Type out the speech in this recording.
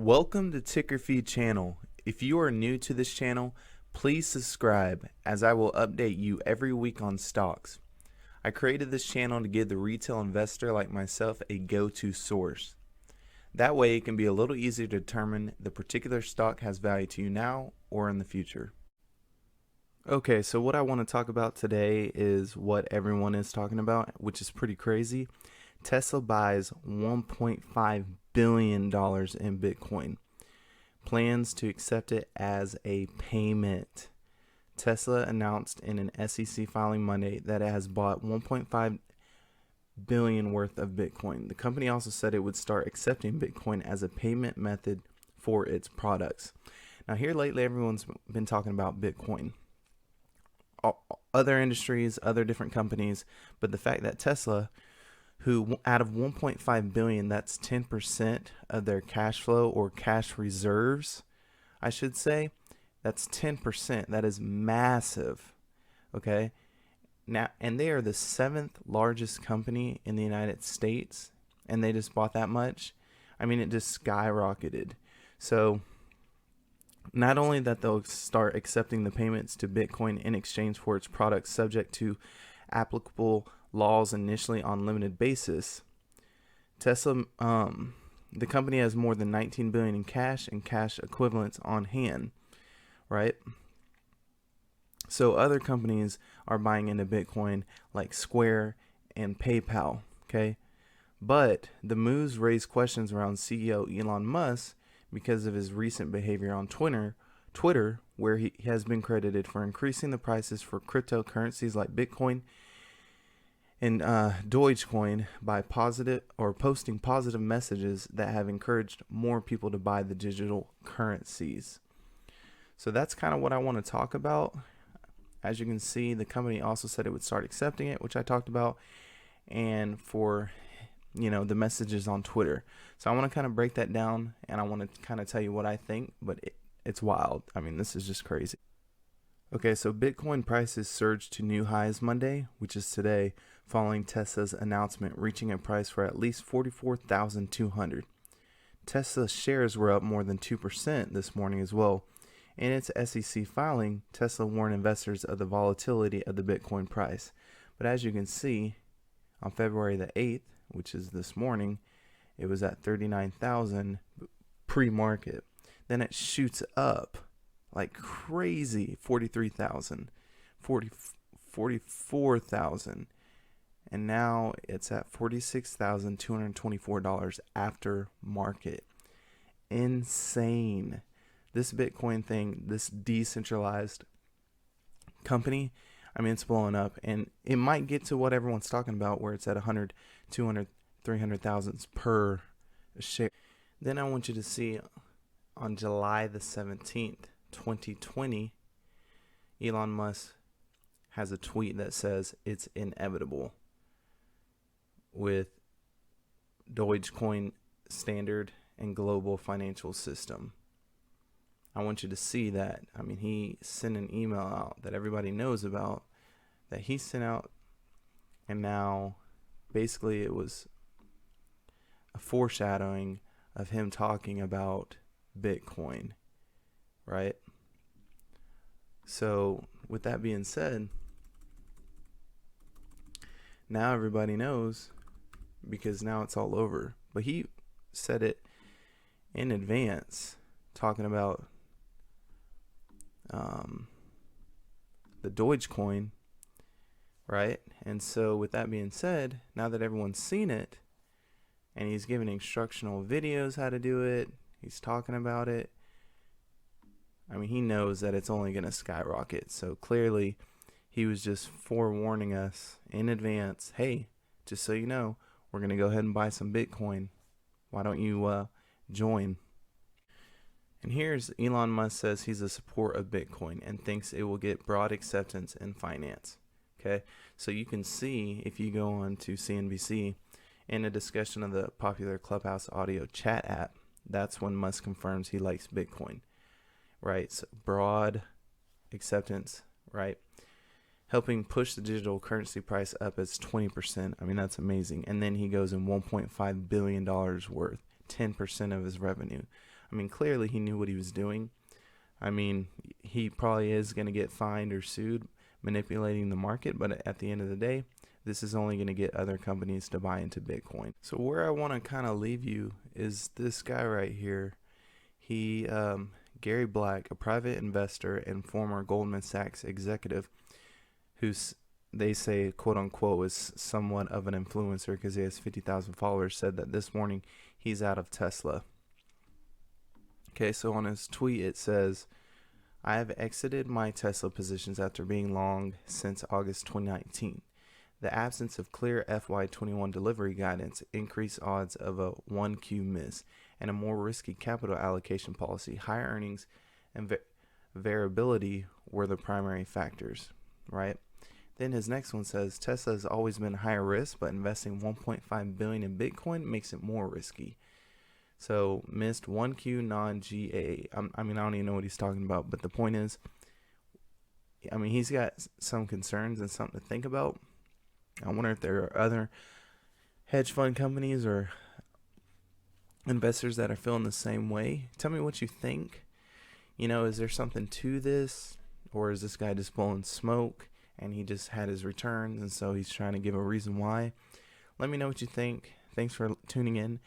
Welcome to Ticker channel. If you are new to this channel, please subscribe as I will update you every week on stocks. I created this channel to give the retail investor like myself a go-to source. That way it can be a little easier to determine the particular stock has value to you now or in the future. Okay, so what I want to talk about today is what everyone is talking about, which is pretty crazy. Tesla buys $1.5 billion in Bitcoin. Plans to accept it as a payment. Tesla announced in an SEC filing Monday that it has bought 1.5 billion worth of Bitcoin. The company also said it would start accepting Bitcoin as a payment method for its products. Now here lately everyone's been talking about Bitcoin. Other industries, other different companies, but the fact that Tesla, who out of 1.5 billion, that's 10% of their cash flow or cash reserves, I should say, that's 10%. That is massive. Okay. Now, and they are the 7th largest company in the United States, and they just bought that much. I mean, it just skyrocketed. So not only that they'll start accepting the payments to Bitcoin in exchange for its products subject to applicable laws initially on limited basis, Tesla, the company has more than 19 billion in cash and cash equivalents on hand, right? So other companies are buying into Bitcoin like Square and PayPal, okay? But the moves raise questions around CEO Elon Musk because of his recent behavior on Twitter, where he has been credited for increasing the prices for cryptocurrencies like Bitcoin and Dogecoin by posting positive messages that have encouraged more people to buy the digital currencies. So that's kind of what I want to talk about. As you can see, the company also said it would start accepting it, which I talked about, and for the messages on Twitter. So I want to kind of break that down, and I want to kind of tell you what I think, but it's wild. I mean, this is just crazy. Okay, so Bitcoin prices surged to new highs Monday, which is today, following Tesla's announcement, reaching a price for at least 44,200. Tesla shares were up more than 2% this morning as well. In its SEC filing, Tesla warned investors of the volatility of the Bitcoin price. But as you can see, on February the 8th, which is this morning, it was at 39,000 pre-market. Then it shoots up like crazy, 43,000, 44,000. And now it's at $46,224 after market. Insane. This Bitcoin thing, this decentralized company, I mean, it's blowing up, and it might get to what everyone's talking about, where it's at 100, 200, 300,000 per share. Then I want you to see on July the 17th, 2020, Elon Musk has a tweet that says it's inevitable with Dogecoin standard and global financial system. I want you to see that. I mean, he sent an email out that everybody knows about, that he sent out, and now basically it was a foreshadowing of him talking about Bitcoin, right? So with that being said, now everybody knows, because now it's all over. But he said it in advance, talking about the Dogecoin, right? And so with that being said, now that everyone's seen it, and he's giving instructional videos how to do it, he's talking about it, I mean, he knows that it's only going to skyrocket. So clearly he was just forewarning us in advance, hey, just so you know, we're going to go ahead and buy some Bitcoin. Why don't you join? And here's Elon Musk says he's a supporter of Bitcoin and thinks it will get broad acceptance in finance. Okay, so you can see, if you go on to CNBC, in a discussion of the popular Clubhouse audio chat app, that's when Musk confirms he likes Bitcoin, right? So broad acceptance, right? Helping push the digital currency price up as 20%. I mean, that's amazing. And then he goes in $1.5 billion worth, 10% of his revenue. I mean, clearly he knew what he was doing. I mean, he probably is going to get fined or sued manipulating the market, but at the end of the day, this is only going to get other companies to buy into Bitcoin. So where I want to kind of leave you is this guy right here. He, Gary Black, a private investor and former Goldman Sachs executive, who's they say quote unquote is somewhat of an influencer because he has 50,000 followers, said that this morning he's out of Tesla. Okay, so on his tweet it says, I have exited my Tesla positions after being long since August 2019. The absence of clear FY21 delivery guidance, increased odds of a 1Q miss, and a more risky capital allocation policy, higher earnings, and variability were the primary factors, right? Then his next one says Tesla has always been higher risk, but investing 1.5 billion in Bitcoin makes it more risky. So missed 1Q non-GA. I mean, I don't even know what he's talking about, but the point is, I mean, he's got some concerns and something to think about. I wonder if there are other hedge fund companies or investors that are feeling the same way. Tell me what you think. You know, is there something to this, or is this guy just blowing smoke and he just had his returns and so he's trying to give a reason why? Let me know what you think. Thanks for tuning in.